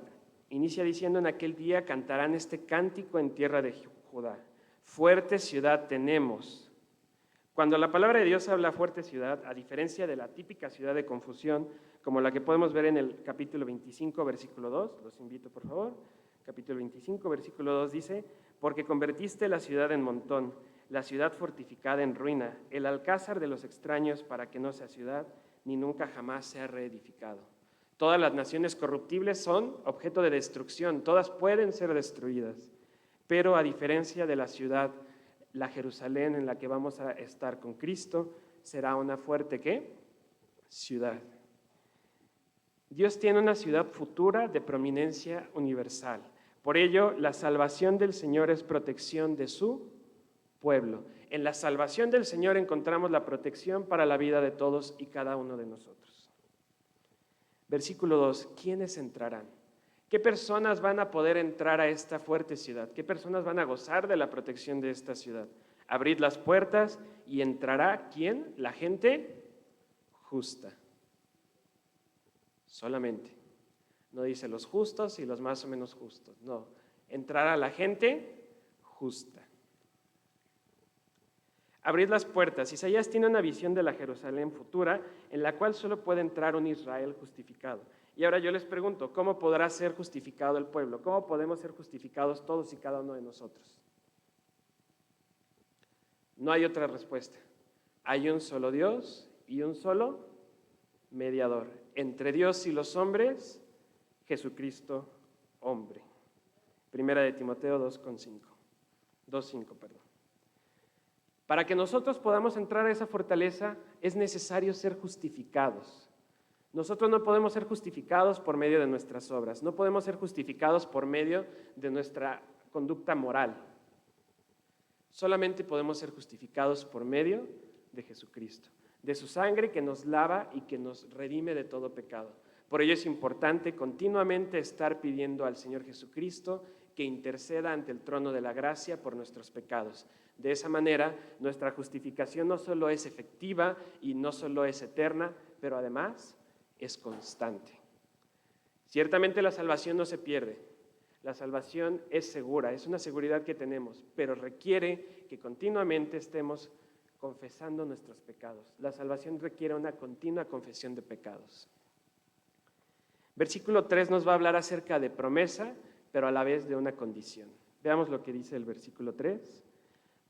Inicia diciendo: en aquel día cantarán este cántico en tierra de Judá. Fuerte ciudad tenemos. Cuando la palabra de Dios habla fuerte ciudad, a diferencia de la típica ciudad de confusión, como la que podemos ver en el capítulo 25, versículo 2, los invito por favor, capítulo 25, versículo 2 dice: porque convertiste la ciudad en montón, la ciudad fortificada en ruina, el alcázar de los extraños para que no sea ciudad, ni nunca jamás sea reedificado. Todas las naciones corruptibles son objeto de destrucción, todas pueden ser destruidas, pero a diferencia de la ciudad, la Jerusalén en la que vamos a estar con Cristo será una fuerte ¿qué? Ciudad. Dios tiene una ciudad futura de prominencia universal. Por ello, la salvación del Señor es protección de su pueblo. En la salvación del Señor encontramos la protección para la vida de todos y cada uno de nosotros. Versículo 2, ¿quiénes entrarán? ¿Qué personas van a poder entrar a esta fuerte ciudad? ¿Qué personas van a gozar de la protección de esta ciudad? Abrid las puertas y entrará, ¿quién? La gente justa. Solamente. No dice los justos y los más o menos justos. No, entrará la gente justa. Abrid las puertas. Isaías tiene una visión de la Jerusalén futura en la cual solo puede entrar un Israel justificado. Y ahora yo les pregunto, ¿cómo podrá ser justificado el pueblo? ¿Cómo podemos ser justificados todos y cada uno de nosotros? No hay otra respuesta. Hay un solo Dios y un solo mediador. Entre Dios y los hombres, Jesucristo, hombre. Primera de Timoteo 2:5. Para que nosotros podamos entrar a esa fortaleza, es necesario ser justificados. Nosotros no podemos ser justificados por medio de nuestras obras, no podemos ser justificados por medio de nuestra conducta moral. Solamente podemos ser justificados por medio de Jesucristo. de su sangre que nos lava y que nos redime de todo pecado. Por ello es importante continuamente estar pidiendo al Señor Jesucristo que interceda ante el trono de la gracia por nuestros pecados. De esa manera, nuestra justificación no solo es efectiva y no solo es eterna, pero además es constante. Ciertamente la salvación no se pierde. La salvación es segura, es una seguridad que tenemos, pero requiere que continuamente estemos confesando nuestros pecados. La salvación requiere una continua confesión de pecados. Versículo 3 nos va a hablar acerca de promesa, pero a la vez de una condición. Veamos lo que dice el versículo 3.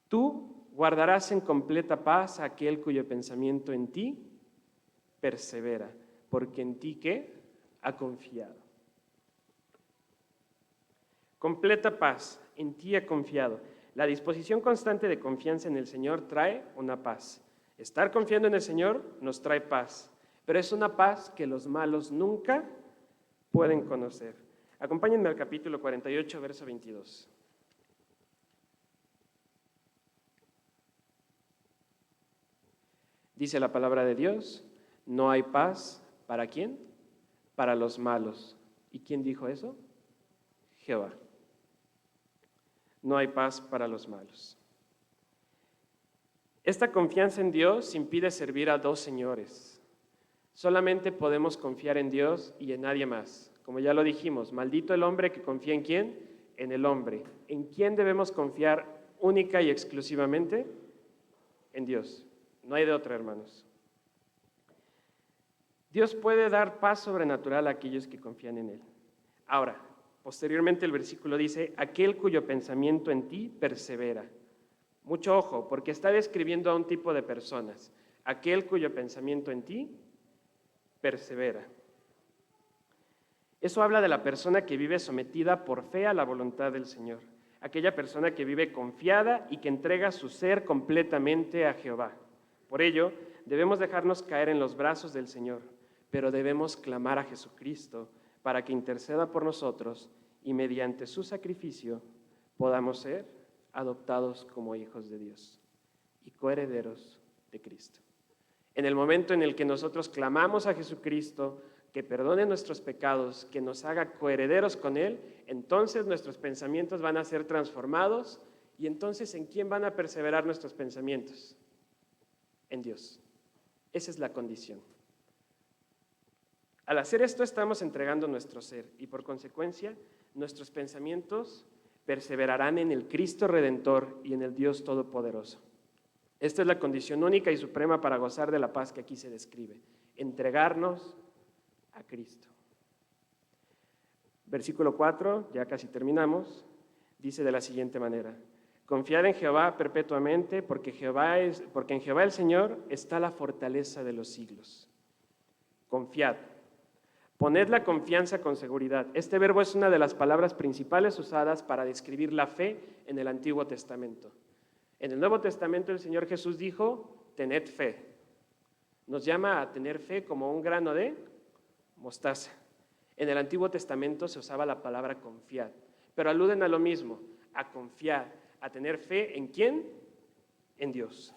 Tú guardarás en completa paz a aquel cuyo pensamiento en ti persevera, porque en ti, ¿qué? Ha confiado. Completa paz, en ti ha confiado. La disposición constante de confianza en el Señor trae una paz. Estar confiando en el Señor nos trae paz, pero es una paz que los malos nunca pueden conocer. Acompáñenme al capítulo 48, verso 22. Dice la palabra de Dios, no hay paz, ¿para quién? Para los malos. ¿Y quién dijo eso? Jehová. No hay paz para los malos. Esta confianza en Dios impide servir a dos señores. Solamente podemos confiar en Dios y en nadie más. Como ya lo dijimos, maldito el hombre que confía en ¿quién? En el hombre. ¿En quién debemos confiar única y exclusivamente? En Dios. No hay de otra, hermanos. Dios puede dar paz sobrenatural a aquellos que confían en Él. Ahora, posteriormente el versículo dice, aquel cuyo pensamiento en ti persevera. Mucho ojo, porque está describiendo a un tipo de personas. Aquel cuyo pensamiento en ti persevera. Eso habla de la persona que vive sometida por fe a la voluntad del Señor. Aquella persona que vive confiada y que entrega su ser completamente a Jehová. Por ello, debemos dejarnos caer en los brazos del Señor, pero debemos clamar a Jesucristo para que interceda por nosotros y mediante su sacrificio podamos ser adoptados como hijos de Dios y coherederos de Cristo. En el momento en el que nosotros clamamos a Jesucristo, que perdone nuestros pecados, que nos haga coherederos con Él, entonces nuestros pensamientos van a ser transformados y entonces ¿en quién van a perseverar nuestros pensamientos? En Dios. Esa es la condición. Al hacer esto estamos entregando nuestro ser y por consecuencia nuestros pensamientos perseverarán en el Cristo Redentor y en el Dios Todopoderoso. Esta es la condición única y suprema para gozar de la paz que aquí se describe. Entregarnos a Cristo. Versículo 4, ya casi terminamos, dice de la siguiente manera. Confiad en Jehová perpetuamente, porque en Jehová el Señor está la fortaleza de los siglos. Confiad. Poned la confianza con seguridad. Este verbo es una de las palabras principales usadas para describir la fe en el Antiguo Testamento. En el Nuevo Testamento el Señor Jesús dijo, tened fe. Nos llama a tener fe como un grano de mostaza. En el Antiguo Testamento se usaba la palabra confiad, pero aluden a lo mismo, a confiar, a tener fe ¿en quién? En Dios.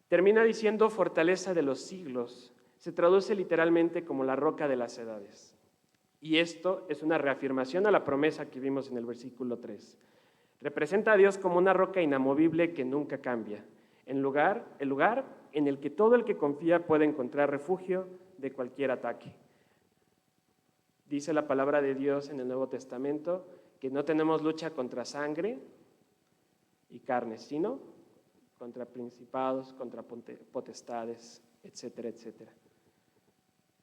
Termina diciendo fortaleza de los siglos. Se traduce literalmente como la roca de las edades. Y esto es una reafirmación a la promesa que vimos en el versículo 3. Representa a Dios como una roca inamovible que nunca cambia. El lugar en el que todo el que confía puede encontrar refugio de cualquier ataque. Dice la palabra de Dios en el Nuevo Testamento que no tenemos lucha contra sangre y carne, sino contra principados, contra potestades, etcétera, etcétera.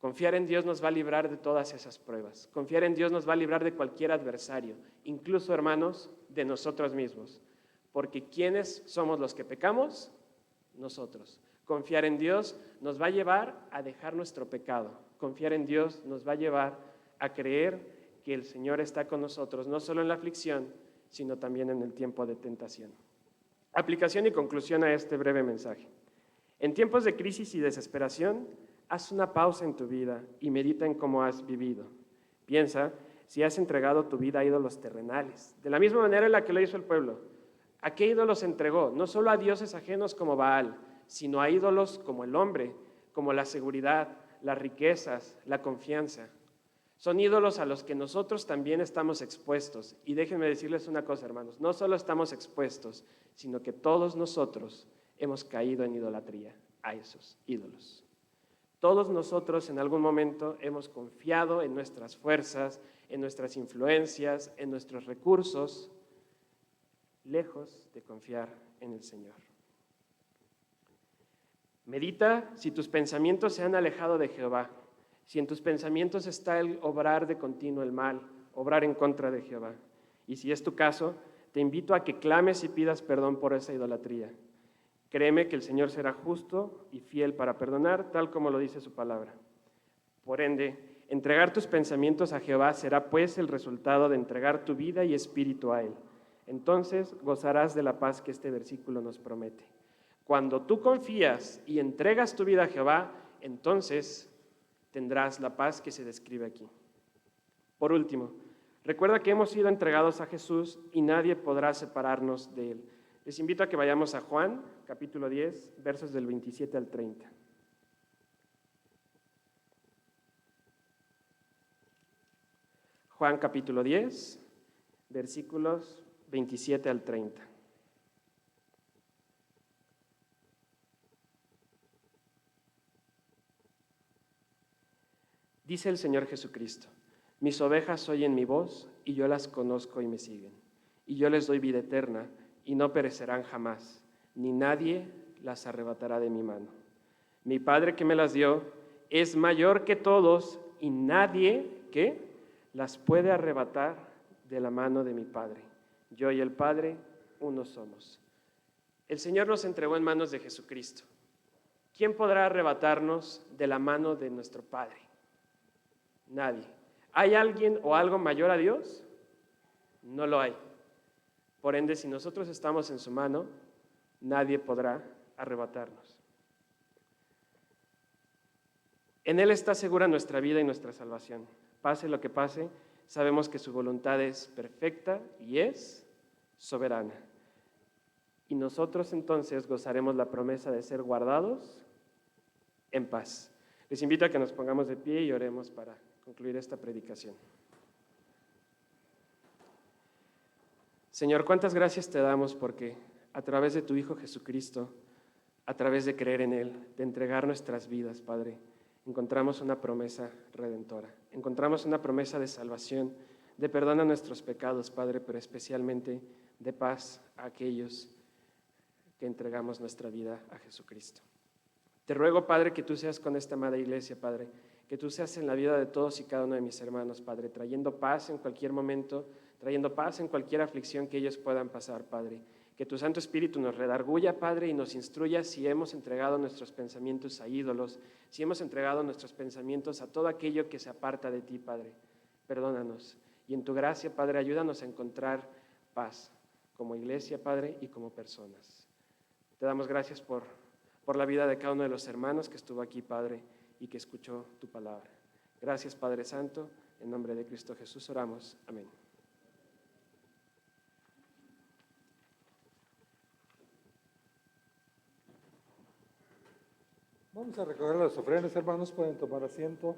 Confiar en Dios nos va a librar de todas esas pruebas. Confiar en Dios nos va a librar de cualquier adversario, incluso, hermanos, de nosotros mismos. Porque ¿quiénes somos los que pecamos? Nosotros. Confiar en Dios nos va a llevar a dejar nuestro pecado. Confiar en Dios nos va a llevar a creer que el Señor está con nosotros, no solo en la aflicción, sino también en el tiempo de tentación. Aplicación y conclusión a este breve mensaje. En tiempos de crisis y desesperación, haz una pausa en tu vida y medita en cómo has vivido. Piensa si has entregado tu vida a ídolos terrenales, de la misma manera en la que lo hizo el pueblo. ¿A qué ídolos entregó? No solo a dioses ajenos como Baal, sino a ídolos como el hombre, como la seguridad, las riquezas, la confianza. Son ídolos a los que nosotros también estamos expuestos. Y déjenme decirles una cosa, hermanos, no solo estamos expuestos, sino que todos nosotros hemos caído en idolatría a esos ídolos. Todos nosotros en algún momento hemos confiado en nuestras fuerzas, en nuestras influencias, en nuestros recursos, lejos de confiar en el Señor. Medita si tus pensamientos se han alejado de Jehová, si en tus pensamientos está el obrar de continuo el mal, obrar en contra de Jehová. Y si es tu caso, te invito a que clames y pidas perdón por esa idolatría. Créeme que el Señor será justo y fiel para perdonar, tal como lo dice su palabra. Por ende, entregar tus pensamientos a Jehová será pues el resultado de entregar tu vida y espíritu a Él. Entonces gozarás de la paz que este versículo nos promete. Cuando tú confías y entregas tu vida a Jehová, entonces tendrás la paz que se describe aquí. Por último, recuerda que hemos sido entregados a Jesús y nadie podrá separarnos de Él. Les invito a que vayamos a Juan, capítulo 10, versos del 27 al 30. Juan, capítulo 10, versículos 27 al 30. Dice el Señor Jesucristo: mis ovejas oyen mi voz, y yo las conozco y me siguen. Y yo les doy vida eterna, y no perecerán jamás, ni nadie las arrebatará de mi mano. Mi Padre que me las dio es mayor que todos, y nadie que las puede arrebatar de la mano de mi Padre. Yo y el Padre, uno somos. El Señor nos entregó en manos de Jesucristo. ¿Quién podrá arrebatarnos de la mano de nuestro Padre? Nadie. ¿Hay alguien o algo mayor a Dios? No lo hay. Por ende, si nosotros estamos en su mano, nadie podrá arrebatarnos. En Él está segura nuestra vida y nuestra salvación. Pase lo que pase, sabemos que su voluntad es perfecta y es soberana. Y nosotros entonces gozaremos la promesa de ser guardados en paz. Les invito a que nos pongamos de pie y oremos para concluir esta predicación. Señor, cuántas gracias te damos porque a través de tu Hijo Jesucristo, a través de creer en Él, de entregar nuestras vidas, Padre, encontramos una promesa redentora, encontramos una promesa de salvación, de perdón a nuestros pecados, Padre, pero especialmente de paz a aquellos que entregamos nuestra vida a Jesucristo. Te ruego, Padre, que tú seas con esta amada iglesia, Padre, que tú seas en la vida de todos y cada uno de mis hermanos, Padre, trayendo paz en cualquier momento, trayendo paz en cualquier aflicción que ellos puedan pasar, Padre. Que tu Santo Espíritu nos redarguya, Padre, y nos instruya si hemos entregado nuestros pensamientos a ídolos, si hemos entregado nuestros pensamientos a todo aquello que se aparta de ti, Padre. Perdónanos. Y en tu gracia, Padre, ayúdanos a encontrar paz como iglesia, Padre, y como personas. Te damos gracias por la vida de cada uno de los hermanos que estuvo aquí, Padre, y que escuchó tu palabra. Gracias, Padre Santo. En nombre de Cristo Jesús oramos. Amén. Vamos a recoger las ofrendas, hermanos, pueden tomar asiento.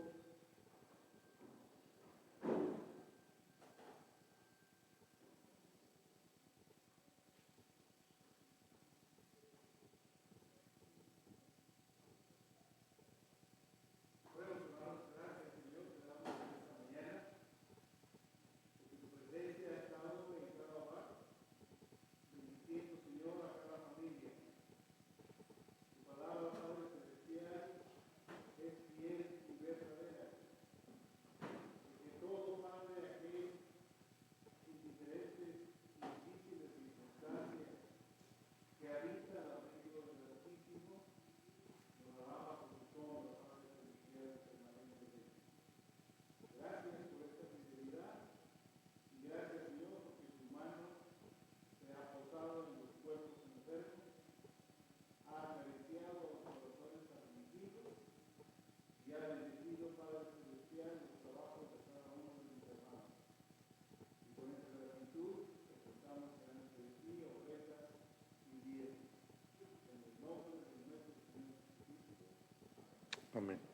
Amén.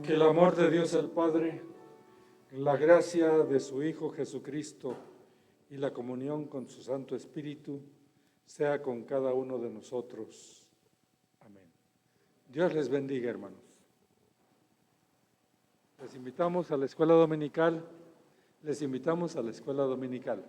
Que el amor de Dios el Padre, la gracia de su Hijo Jesucristo y la comunión con su Santo Espíritu sea con cada uno de nosotros. Amén. Dios les bendiga, hermanos. Les invitamos a la escuela dominical.